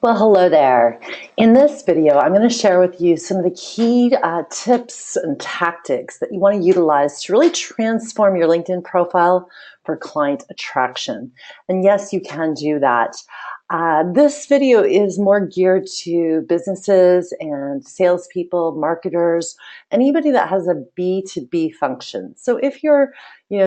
Well, hello there. In this video, I'm going to share with you some of the key tips and tactics that you want to utilize to really transform your LinkedIn profile for client attraction. And yes, you can do that. This video is more geared to businesses and salespeople, marketers, anybody that has a B2B function. So if you're,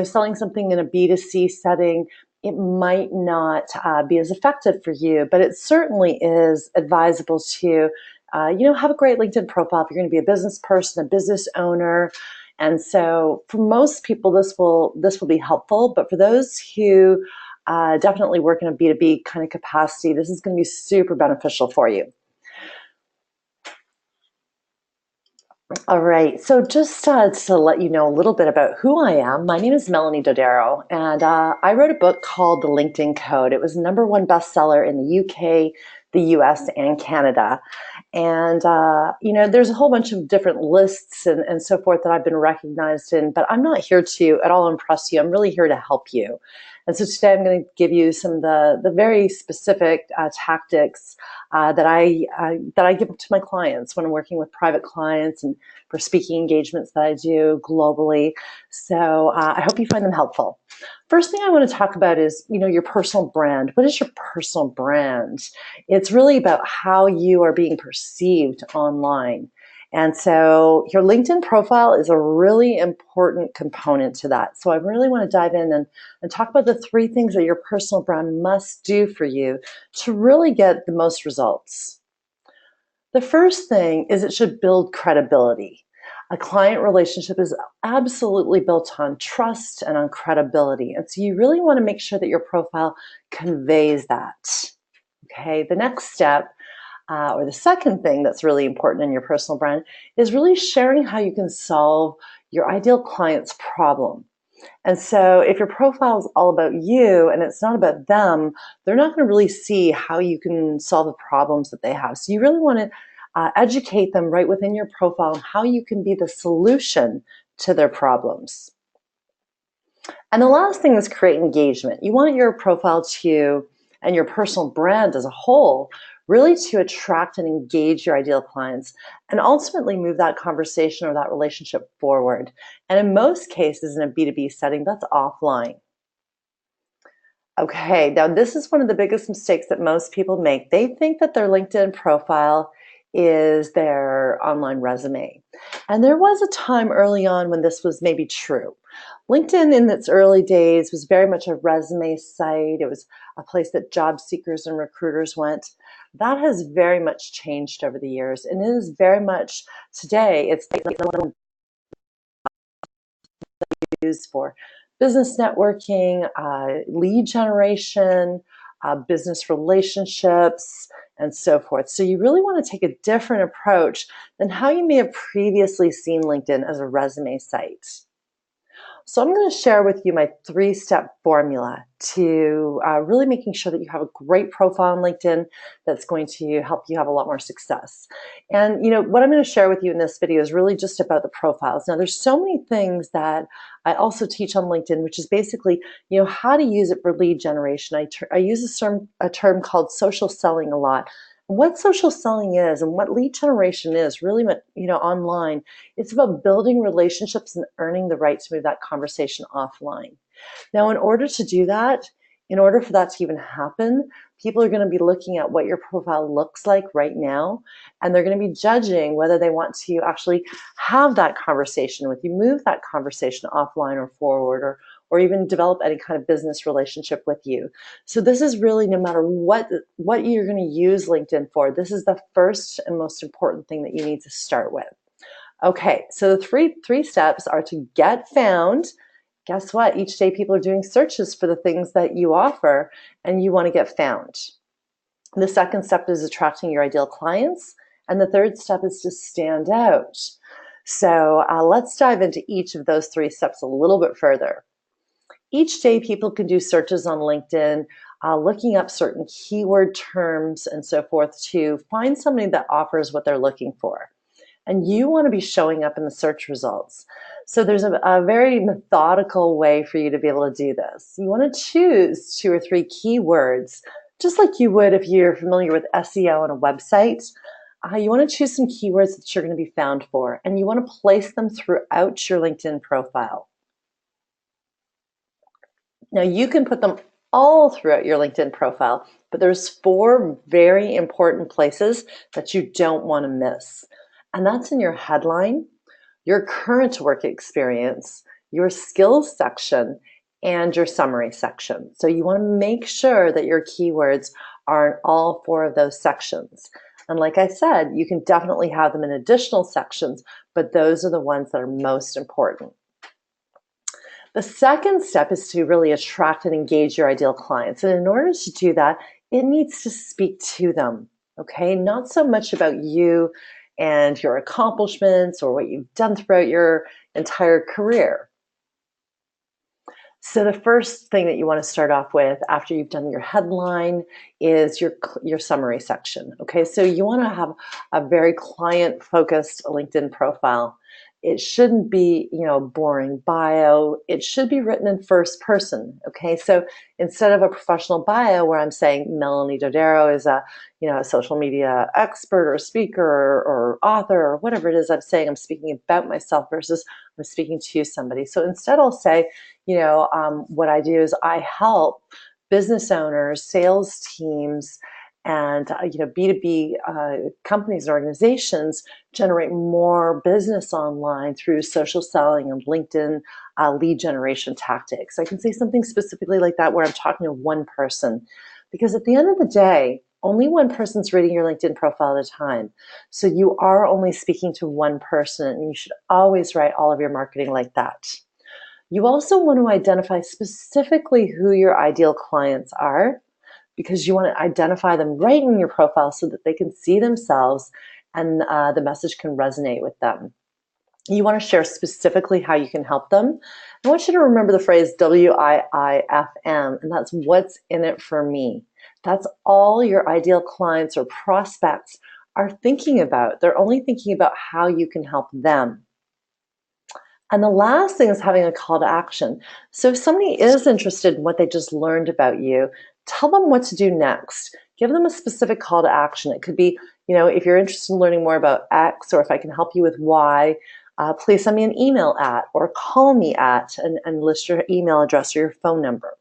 selling something in a B2C setting, it might not be as effective for you, but it certainly is advisable to, have a great LinkedIn profile if you're going to be a business person, a business owner. And so for most people, this will be helpful. But for those who definitely work in a B2B kind of capacity, this is going to be super beneficial for you. All right, so just to let you know a little bit about who I am, my name is Melonie Dodaro, and I wrote a book called The LinkedIn Code. It was #1 bestseller in the UK, the US, and Canada. And, there's a whole bunch of different lists and so forth that I've been recognized in, but I'm not here to at all impress you. I'm really here to help you. And so today I'm going to give you some of the very specific tactics that I give to my clients when I'm working with private clients and for speaking engagements that I do globally. So I hope you find them helpful. First thing I want to talk about is, your personal brand. What is your personal brand? It's really about how you are being perceived online. And so your LinkedIn profile is a really important component to that. So I really want to dive in and talk about the 3 things that your personal brand must do for you to really get the most results. The first thing is it should build credibility. A client relationship is absolutely built on trust and on credibility. And so you really want to make sure that your profile conveys that. Okay, the next step, or the second thing that's really important in your personal brand, is really sharing how you can solve your ideal client's problem. And so if your profile is all about you and it's not about them, they're not going to really see how you can solve the problems that they have. So you really want to educate them right within your profile on how you can be the solution to their problems. And the last thing is create engagement. You want your profile to, and your personal brand as a whole, really to attract and engage your ideal clients and ultimately move that conversation or that relationship forward. And in most cases, in a B2B setting, that's offline. Okay, now this is one of the biggest mistakes that most people make. They think that their LinkedIn profile is their online resume. And there was a time early on when this was maybe true. LinkedIn in its early days was very much a resume site. It was a place that job seekers and recruiters went. That has very much changed over the years, and it is very much today, it's used for business networking, lead generation, business relationships, and so forth. So you really want to take a different approach than how you may have previously seen LinkedIn as a resume site. So I'm going to share with you my 3-step formula to really making sure that you have a great profile on LinkedIn that's going to help you have a lot more success. And what I'm going to share with you in this video is really just about the profiles. Now there's so many things that I also teach on LinkedIn, which is basically how to use it for lead generation. I use a term called social selling a lot. What social selling is and what lead generation is really, online, it's about building relationships and earning the right to move that conversation offline. Now, in order to do that, in order for that to even happen, people are going to be looking at what your profile looks like right now, and they're going to be judging whether they want to actually have that conversation with you, move that conversation offline or forward, or even develop any kind of business relationship with you. So this is really, no matter what you're going to use LinkedIn for, this is the first and most important thing that you need to start with. Okay, so the three steps are to get found. Guess what? Each day people are doing searches for the things that you offer, and you want to get found. The second step is attracting your ideal clients, and the third step is to stand out. So let's dive into each of those 3 steps a little bit further. Each day people can do searches on LinkedIn, looking up certain keyword terms and so forth to find somebody that offers what they're looking for. And you want to be showing up in the search results. So there's a very methodical way for you to be able to do this. You want to choose 2 or 3 keywords Just like you would if you're familiar with SEO on a website, you want to choose some keywords that you're going to be found for, and you want to place them throughout your LinkedIn profile. Now, you can put them all throughout your LinkedIn profile, but there's 4 very important places that you don't want to miss. And that's in your headline, your current work experience, your skills section, and your summary section. So you want to make sure that your keywords are in all 4 of those sections. And like I said, you can definitely have them in additional sections, but those are the ones that are most important. The second step is to really attract and engage your ideal clients. And in order to do that, it needs to speak to them, okay? Not so much about you and your accomplishments or what you've done throughout your entire career. So the first thing that you want to start off with after you've done your headline is your summary section. Okay, so you want to have a very client-focused LinkedIn profile. It shouldn't be, boring bio. It should be written in first person. Okay, so instead of a professional bio where I'm saying Melonie Dodaro is a social media expert or speaker or author or whatever it is I'm saying, I'm speaking about myself versus I'm speaking to somebody. So instead I'll say, what I do is I help business owners, sales teams, and B2B companies and organizations generate more business online through social selling and LinkedIn lead generation tactics. I can say something specifically like that where I'm talking to one person, because at the end of the day, only one person's reading your LinkedIn profile at a time. So you are only speaking to one person, and you should always write all of your marketing like that. You also want to identify specifically who your ideal clients are, because you want to identify them right in your profile so that they can see themselves and the message can resonate with them. You want to share specifically how you can help them. I want you to remember the phrase WIIFM, and that's what's in it for me. That's all your ideal clients or prospects are thinking about. They're only thinking about how you can help them. And the last thing is having a call to action. So if somebody is interested in what they just learned about you, tell them what to do next. Give them a specific call to action. It could be, if you're interested in learning more about X, or if I can help you with Y, please send me an email at, or call me at, and list your email address or your phone number.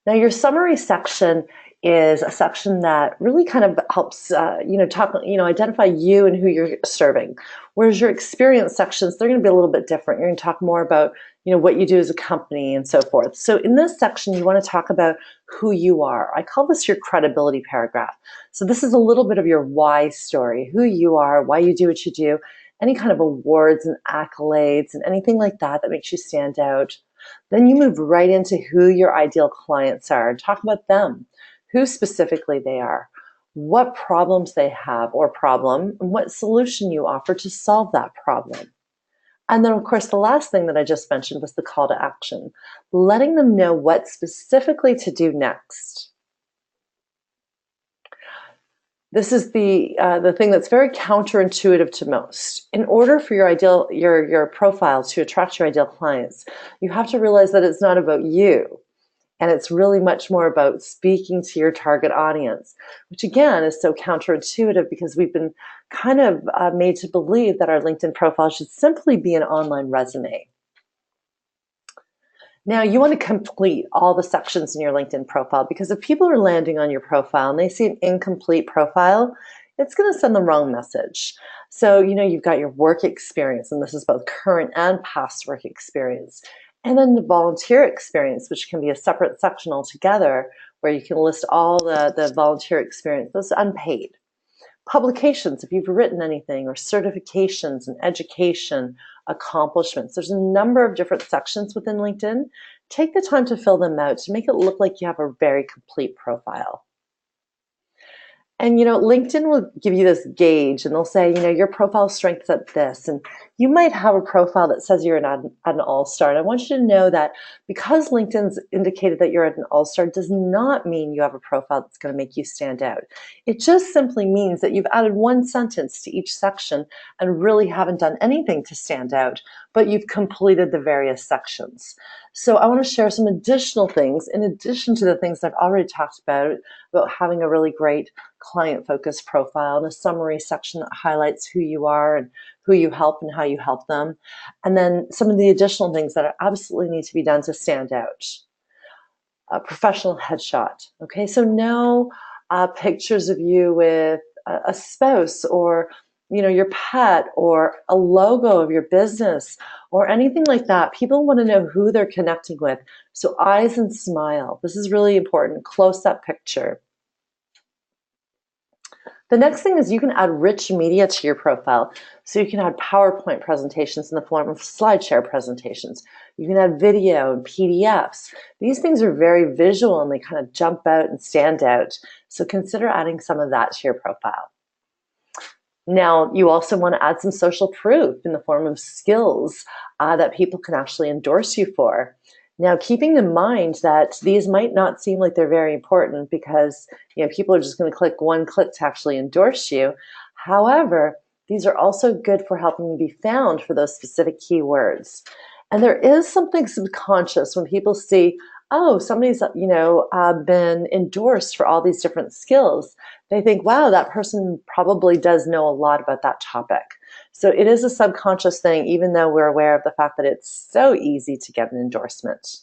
Now, your summary section is a section that really kind of helps, identify you and who you're serving. Whereas your experience sections, they're going to be a little bit different. You're going to talk more about, what you do as a company and so forth. So in this section, you want to talk about who you are. I call this your credibility paragraph. So this is a little bit of your why story, who you are, why you do what you do, any kind of awards and accolades and anything like that that makes you stand out. Then you move right into who your ideal clients are and talk about them, who specifically they are, what problems they have or problem, and what solution you offer to solve that problem. And then, of course, the last thing that I just mentioned was the call to action, letting them know what specifically to do next. This is the thing that's very counterintuitive to most. In order for your profile to attract your ideal clients, you have to realize that it's not about you. And it's really much more about speaking to your target audience, which again is so counterintuitive because we've been kind of made to believe that our LinkedIn profile should simply be an online resume. Now, you want to complete all the sections in your LinkedIn profile, because if people are landing on your profile and they see an incomplete profile, it's going to send the wrong message. So, you've got your work experience, and this is both current and past work experience. And then the volunteer experience, which can be a separate section altogether, where you can list all the volunteer experience that's unpaid. Publications, if you've written anything, or certifications and education, accomplishments. There's a number of different sections within LinkedIn. Take the time to fill them out to make it look like you have a very complete profile. And, LinkedIn will give you this gauge, and they'll say, your profile strength's at this. And you might have a profile that says you're an all-star. And I want you to know that because LinkedIn's indicated that you're at an all-star does not mean you have a profile that's going to make you stand out. It just simply means that you've added one sentence to each section and really haven't done anything to stand out. but you've completed the various sections. So I want to share some additional things in addition to the things I've already talked about having a really great client-focused profile and a summary section that highlights who you are and who you help and how you help them. And then some of the additional things that absolutely need to be done to stand out. A professional headshot. Okay, so no pictures of you with a spouse or your pet or a logo of your business or anything like that. People want to know who they're connecting with. So eyes and smile. This is really important. Close-up picture. The next thing is you can add rich media to your profile. So you can add PowerPoint presentations in the form of SlideShare presentations. You can add video and PDFs. These things are very visual and they kind of jump out and stand out. So consider adding some of that to your profile. Now, you also want to add some social proof in the form of skills that people can actually endorse you for. Now, keeping in mind that these might not seem like they're very important because people are just going to click one click to actually endorse you. However, these are also good for helping you be found for those specific keywords. And there is something subconscious when people see, oh, somebody's been endorsed for all these different skills. They think, wow, that person probably does know a lot about that topic. So it is a subconscious thing, even though we're aware of the fact that it's so easy to get an endorsement.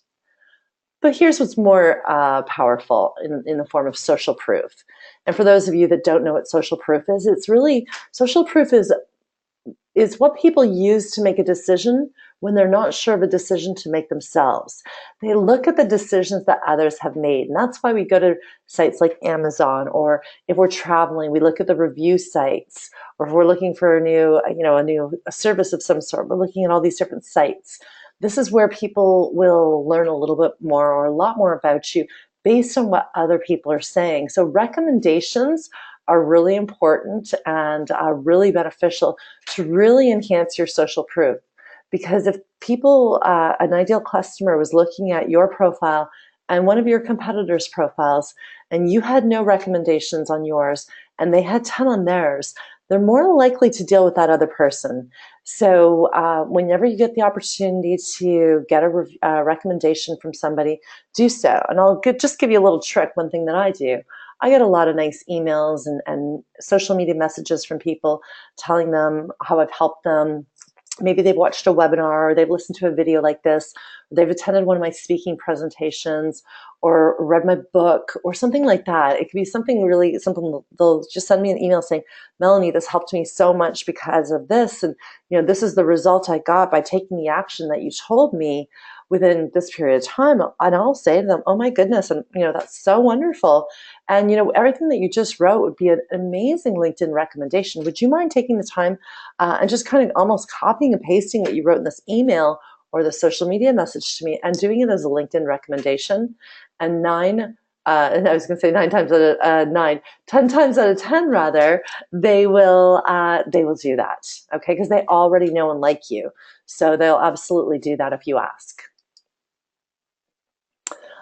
But here's what's more powerful in the form of social proof. And for those of you that don't know what social proof is, it's really, social proof is what people use to make a decision when they're not sure of a decision to make themselves. They look at the decisions that others have made. And that's why we go to sites like Amazon, or if we're traveling, we look at the review sites, or if we're looking for a new service of some sort, we're looking at all these different sites. This is where people will learn a little bit more or a lot more about you based on what other people are saying. So recommendations are really important and really beneficial to really enhance your social proof. Because if people, an ideal customer was looking at your profile and one of your competitors' profiles, and you had no recommendations on yours, and they had 10 on theirs, they're more likely to deal with that other person. So whenever you get the opportunity to get a recommendation from somebody, do so. And I'll just give you a little trick, one thing that I do. I get a lot of nice emails and social media messages from people telling them how I've helped them. Maybe they've watched a webinar, or they've listened to a video like this, or they've attended one of my speaking presentations, or read my book, or something like that. It could be something really simple. They'll just send me an email saying, Melonie, this helped me so much because of this. And this is the result I got by taking the action that you told me within this period of time. And I'll say to them, oh my goodness, and that's so wonderful. And everything that you just wrote would be an amazing LinkedIn recommendation. Would you mind taking the time and just kind of almost copying and pasting what you wrote in this email or the social media message to me and doing it as a LinkedIn recommendation? And and I was going to say 10 times out of 10 rather, they will do that. Okay, because they already know and like you, so they'll absolutely do that if you ask.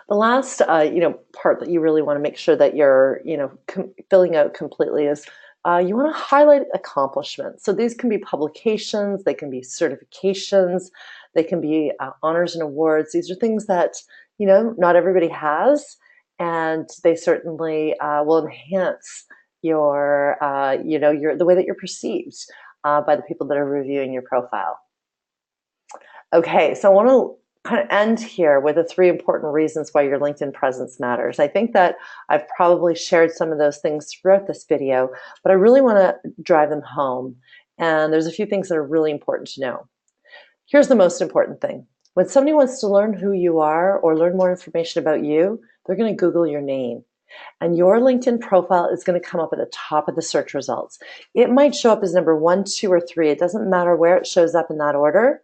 The last, part that you really want to make sure that you're, filling out completely is you want to highlight accomplishments. So these can be publications, they can be certifications, they can be honors and awards. These are things that, not everybody has, and they certainly will enhance your, the way that you're perceived by the people that are reviewing your profile. Okay, so I want to kind of end here with the 3 important reasons why your LinkedIn presence matters. I think that I've probably shared some of those things throughout this video, but I really want to drive them home. And there's a few things that are really important to know. Here's the most important thing. When somebody wants to learn who you are or learn more information about you, they're going to Google your name. And your LinkedIn profile is going to come up at the top of the search results. It might show up as number 1, 2, or 3. It doesn't matter where it shows up in that order.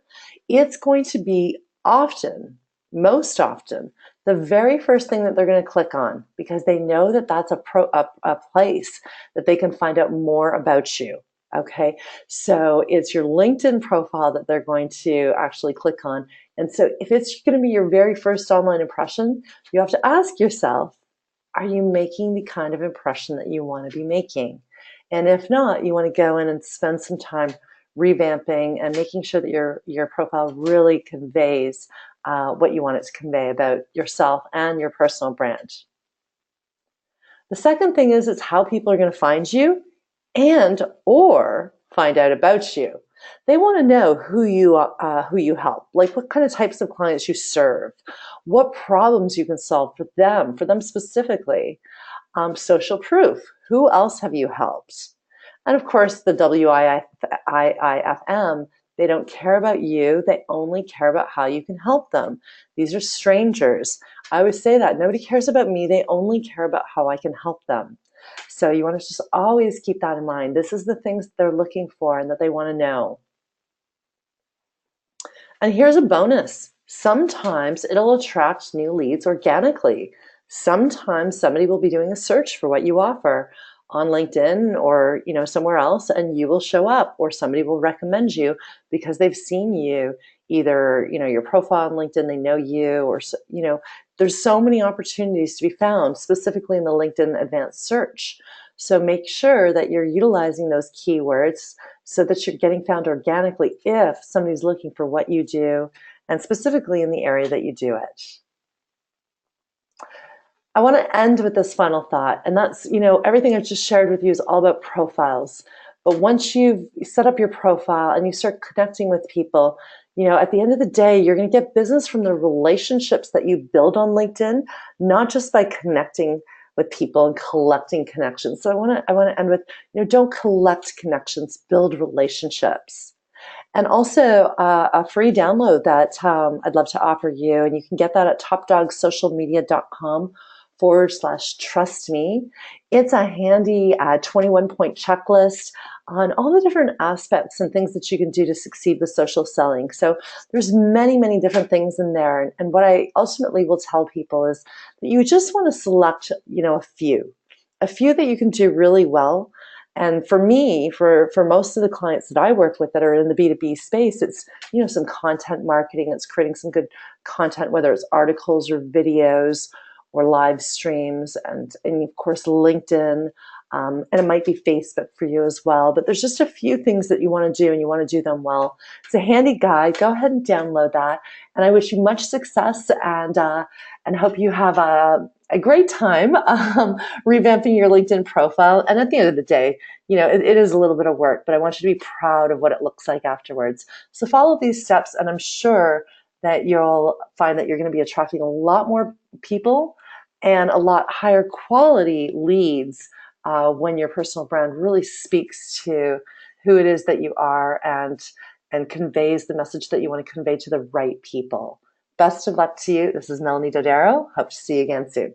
It's going to be often, most often, the very first thing that they're going to click on, because they know that that's a place that they can find out more about you. Okay, so it's your LinkedIn profile that they're going to actually click on. And so if it's going to be your very first online impression, you have to ask yourself, are you making the kind of impression that you want to be making? And if not, you want to go in and spend some time revamping and making sure that your profile really conveys what you want it to convey about yourself and your personal brand. The second thing is it's how people are going to find you and or find out about you. They want to know who you help, like what kind of types of clients you serve, what problems you can solve for them specifically. Social proof. Who else have you helped? And of course, the WIIFM, they don't care about you. They only care about how you can help them. These are strangers. I always say that. Nobody cares about me. They only care about how I can help them. So you want to just always keep that in mind. This is the things they're looking for and that they want to know. And here's a bonus. Sometimes it'll attract new leads organically. Sometimes somebody will be doing a search for what you offer on LinkedIn or somewhere else, and you will show up, or somebody will recommend you because they've seen you, either your profile on LinkedIn, they know you, or there's so many opportunities to be found specifically in the LinkedIn advanced search. So make sure that you're utilizing those keywords so that you're getting found organically if somebody's looking for what you do, and specifically in the area that you do it. I want to end with this final thought, and that's, everything I've just shared with you is all about profiles. But once you've set up your profile and you start connecting with people, at the end of the day, you're going to get business from the relationships that you build on LinkedIn, not just by connecting with people and collecting connections. So I want to end with, don't collect connections, build relationships. And also a free download that I'd love to offer you, and you can get that at topdogsocialmedia.com/trust me. It's a handy 21-point checklist on all the different aspects and things that you can do to succeed with social selling. So there's many, many different things in there. And what I ultimately will tell people is that you just want to select, a few that you can do really well. And for me, for most of the clients that I work with that are in the B2B space, it's, some content marketing. It's creating some good content, whether it's articles or videos or live streams, and of course, LinkedIn. And it might be Facebook for you as well. But there's just a few things that you want to do, and you want to do them well. It's a handy guide. Go ahead and download that. And I wish you much success, and hope you have a great time revamping your LinkedIn profile. And at the end of the day, it is a little bit of work, but I want you to be proud of what it looks like afterwards. So follow these steps, and I'm sure that you'll find that you're going to be attracting a lot more people and a lot higher quality leads when your personal brand really speaks to who it is that you are and conveys the message that you want to convey to the right people. Best of luck to you. This is Melonie Dodaro. Hope to see you again soon.